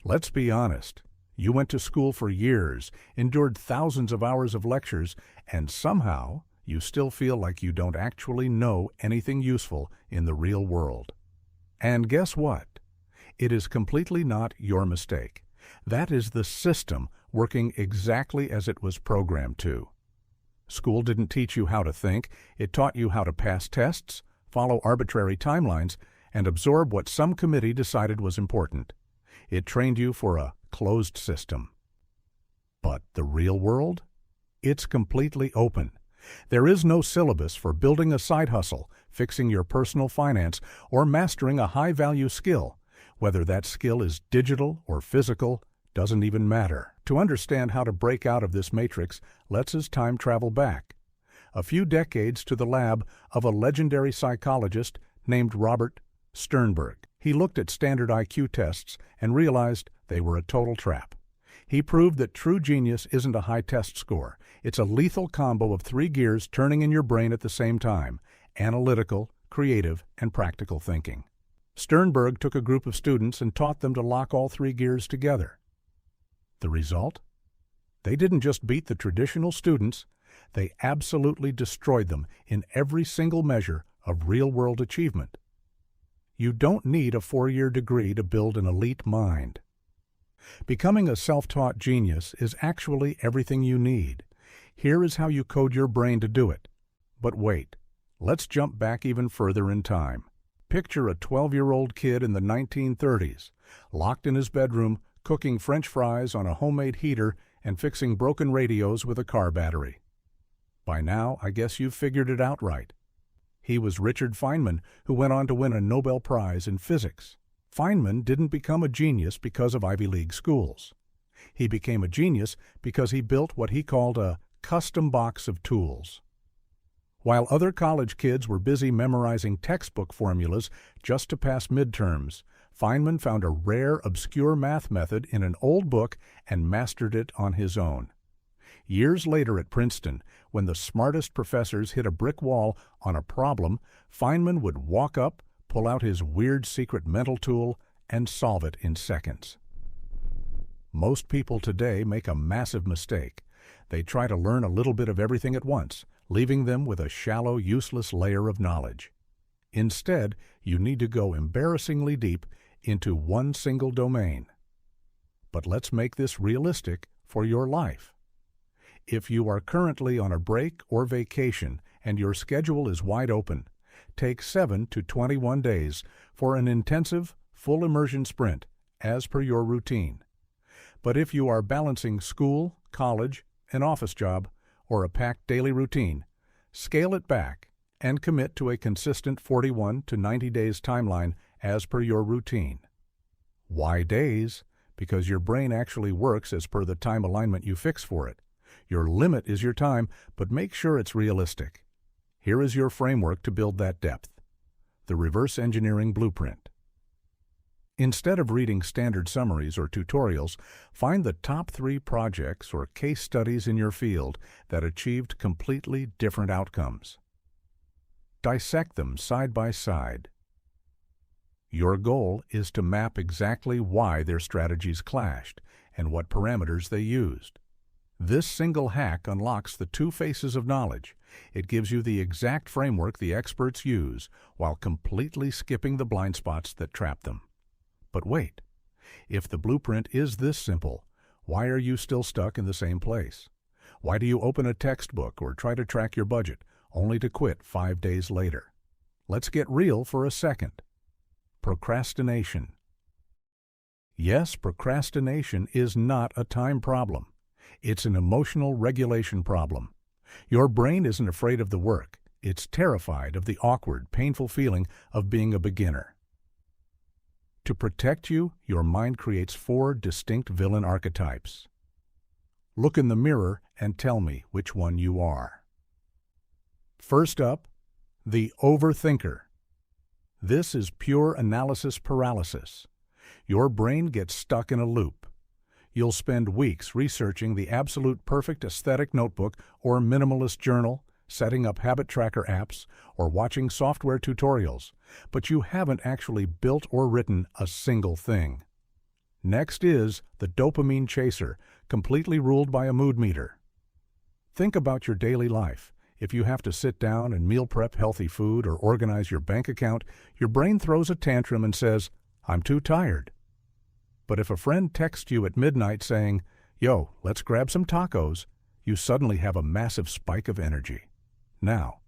Let's be honest. You went to school for years, endured thousands of hours of lectures, and somehow you still feel like you don't actually know anything useful in the real world. And guess what? It is completely not your mistake. That is the system working exactly as it was programmed to. School didn't teach you how to think. It taught you how to pass tests, follow arbitrary timelines, and absorb what some committee decided was important. It trained you for a closed system. But the real world? It's completely open. There is no syllabus for building a side hustle, fixing your personal finance, or mastering a high-value skill. Whether that skill is digital or physical doesn't even matter. To understand how to break out of this matrix, let's time travel back a few decades to the lab of a legendary psychologist named Robert Sternberg. He looked at standard IQ tests and realized they were a total trap. He proved that true genius isn't a high test score. It's a lethal combo of 3 gears turning in your brain at the same time: analytical, creative, and practical thinking. Sternberg took a group of students and taught them to lock all 3 gears together. The result? They didn't just beat the traditional students, they absolutely destroyed them in every single measure of real-world achievement. You don't need a 4-year degree to build an elite mind. Becoming a self-taught genius is actually everything you need. Here is how you code your brain to do it. But wait, let's jump back even further in time. Picture a 12-year-old kid in the 1930s, locked in his bedroom, cooking French fries on a homemade heater and fixing broken radios with a car battery. By now, I guess you've figured it out right. He was Richard Feynman, who went on to win a Nobel Prize in physics. Feynman didn't become a genius because of Ivy League schools. He became a genius because he built what he called a custom box of tools. While other college kids were busy memorizing textbook formulas just to pass midterms, Feynman found a rare, obscure math method in an old book and mastered it on his own. Years later at Princeton, when the smartest professors hit a brick wall on a problem, Feynman would walk up, pull out his weird secret mental tool, and solve it in seconds. Most people today make a massive mistake. They try to learn a little bit of everything at once, leaving them with a shallow, useless layer of knowledge. Instead, you need to go embarrassingly deep into one single domain. But let's make this realistic for your life. If you are currently on a break or vacation and your schedule is wide open, take 7 to 21 days for an intensive, full immersion sprint as per your routine. But if you are balancing school, college, an office job, or a packed daily routine, scale it back and commit to a consistent 41 to 90 days timeline as per your routine. Why days? Because your brain actually works as per the time alignment you fix for it. Your limit is your time, but make sure it's realistic. Here is your framework to build that depth. The reverse engineering blueprint. Instead of reading standard summaries or tutorials, find the top 3 projects or case studies in your field that achieved completely different outcomes. Dissect them side by side. Your goal is to map exactly why their strategies clashed and what parameters they used. This single hack unlocks the 2 faces of knowledge. It gives you the exact framework the experts use while completely skipping the blind spots that trap them. But wait, if the blueprint is this simple, why are you still stuck in the same place? Why do you open a textbook or try to track your budget only to quit 5 days later? Let's get real for a second. Procrastination. Yes, procrastination is not a time problem. It's an emotional regulation problem. Your brain isn't afraid of the work. It's terrified of the awkward, painful feeling of being a beginner. To protect you, your mind creates 4 distinct villain archetypes. Look in the mirror and tell me which one you are. First up, the overthinker. This is pure analysis paralysis. Your brain gets stuck in a loop. You'll spend weeks researching the absolute perfect aesthetic notebook or minimalist journal, setting up habit tracker apps, or watching software tutorials, but you haven't actually built or written a single thing. Next is the dopamine chaser, completely ruled by a mood meter. Think about your daily life. If you have to sit down and meal prep healthy food or organize your bank account, your brain throws a tantrum and says, "I'm too tired." But if a friend texts you at midnight saying, "Yo, let's grab some tacos," you suddenly have a massive spike of energy. Now,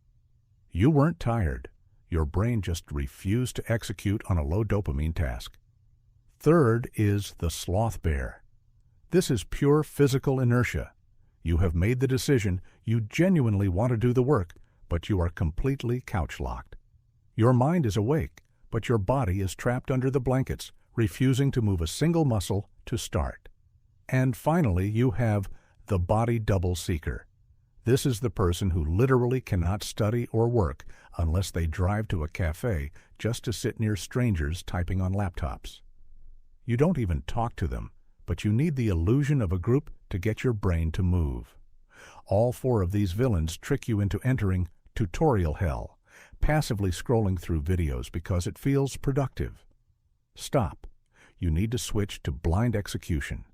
you weren't tired. Your brain just refused to execute on a low dopamine task. Third is the sloth bear. This is pure physical inertia. You have made the decision, you genuinely want to do the work, but you are completely couch-locked. Your mind is awake, but your body is trapped under the blankets, refusing to move a single muscle to start. And finally, you have the body double seeker. This is the person who literally cannot study or work unless they drive to a cafe just to sit near strangers typing on laptops. You don't even talk to them, but you need the illusion of a group to get your brain to move. All four of these villains trick you into entering tutorial hell, passively scrolling through videos because it feels productive. Stop. You need to switch to blind execution.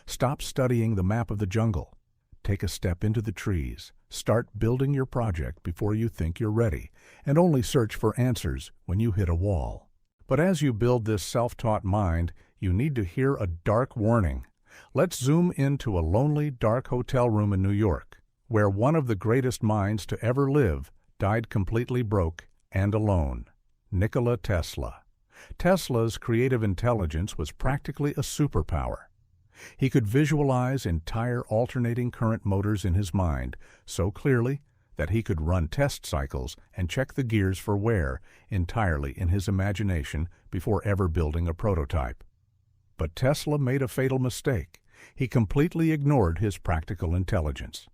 Stop studying the map of the jungle. Take a step into the trees. Start building your project before you think you're ready, and only search for answers when you hit a wall. But as you build this self-taught mind, you need to hear a dark warning. Let's zoom into a lonely, dark hotel room in New York, where one of the greatest minds to ever live died completely broke and alone, Nikola Tesla. Tesla's creative intelligence was practically a superpower. He could visualize entire alternating current motors in his mind so clearly that he could run test cycles and check the gears for wear entirely in his imagination before ever building a prototype. But Tesla made a fatal mistake. He completely ignored his practical intelligence.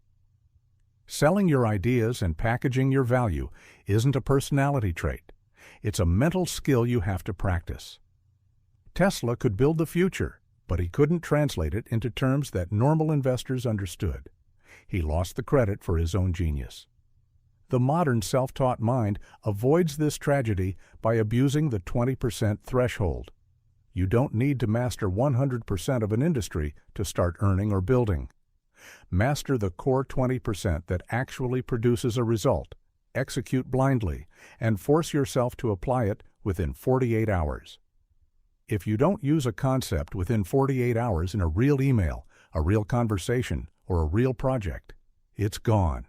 Selling your ideas and packaging your value isn't a personality trait. It's a mental skill you have to practice. Tesla could build the future, but he couldn't translate it into terms that normal investors understood. He lost the credit for his own genius. The modern self-taught mind avoids this tragedy by abusing the 20% threshold. You don't need to master 100% of an industry to start earning or building. Master the core 20% that actually produces a result, execute blindly, and force yourself to apply it within 48 hours. If you don't use a concept within 48 hours in a real email, a real conversation, or a real project, it's gone.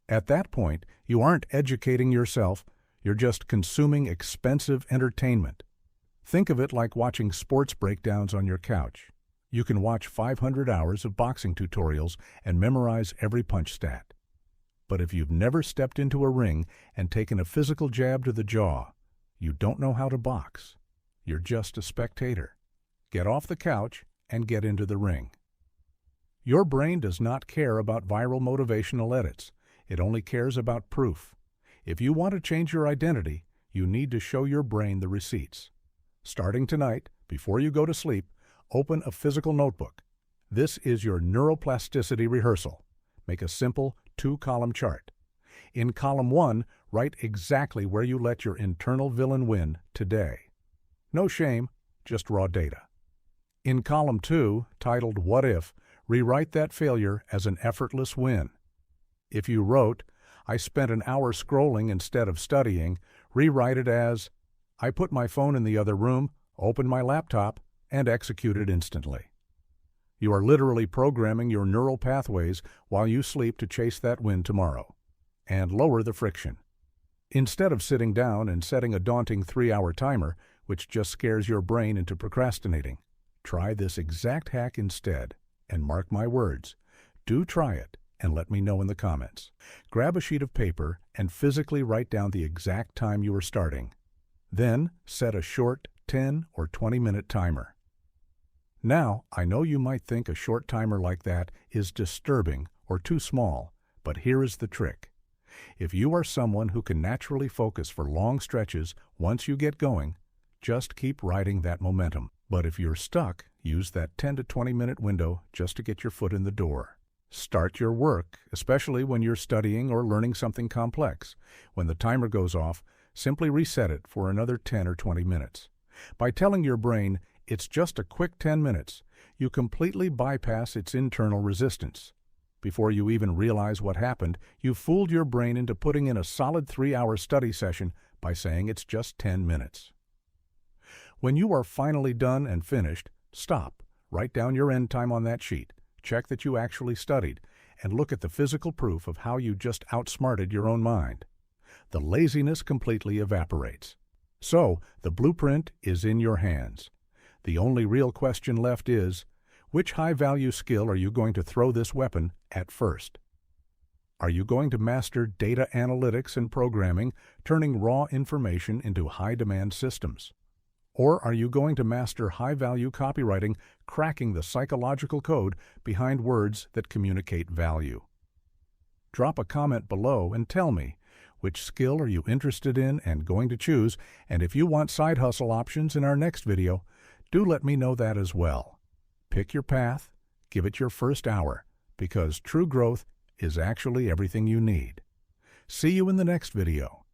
At that point, you aren't educating yourself, you're just consuming expensive entertainment. Think of it like watching sports breakdowns on your couch. You can watch 500 hours of boxing tutorials and memorize every punch stat. But if you've never stepped into a ring and taken a physical jab to the jaw, you don't know how to box. You're just a spectator. Get off the couch and get into the ring. Your brain does not care about viral motivational edits. It only cares about proof. If you want to change your identity, you need to show your brain the receipts. Starting tonight, before you go to sleep, open a physical notebook. This is your neuroplasticity rehearsal. Make a simple 2-column chart. In column 1, write exactly where you let your internal villain win today. No shame, just raw data. In column 2, titled What If, rewrite that failure as an effortless win. If you wrote, "I spent an hour scrolling instead of studying," rewrite it as, "I put my phone in the other room, opened my laptop, and executed instantly." You are literally programming your neural pathways while you sleep to chase that win tomorrow. And lower the friction. Instead of sitting down and setting a daunting 3-hour timer, which just scares your brain into procrastinating, try this exact hack instead. And mark my words, do try it and let me know in the comments. Grab a sheet of paper and physically write down the exact time you are starting. Then set a short 10 or 20-minute timer. Now, I know you might think a short timer like that is disturbing or too small, but here is the trick. If you are someone who can naturally focus for long stretches once you get going, just keep riding that momentum. But if you're stuck, use that 10 to 20-minute window just to get your foot in the door. Start your work, especially when you're studying or learning something complex. When the timer goes off, simply reset it for another 10 or 20 minutes. By telling your brain, It's just a quick 10 minutes. You completely bypass its internal resistance. Before you even realize what happened, you've fooled your brain into putting in a solid 3-hour study session by saying it's just 10 minutes. When you are finally done and finished, stop, write down your end time on that sheet, check that you actually studied, and look at the physical proof of how you just outsmarted your own mind. The laziness completely evaporates. So, the blueprint is in your hands. The only real question left is, which high-value skill are you going to throw this weapon at first? Are you going to master data analytics and programming, turning raw information into high-demand systems? Or are you going to master high-value copywriting, cracking the psychological code behind words that communicate value? Drop a comment below and tell me, which skill are you interested in and going to choose? And if you want side hustle options in our next video, do let me know that as well. Pick your path, give it your first hour, because true growth is actually everything you need. See you in the next video.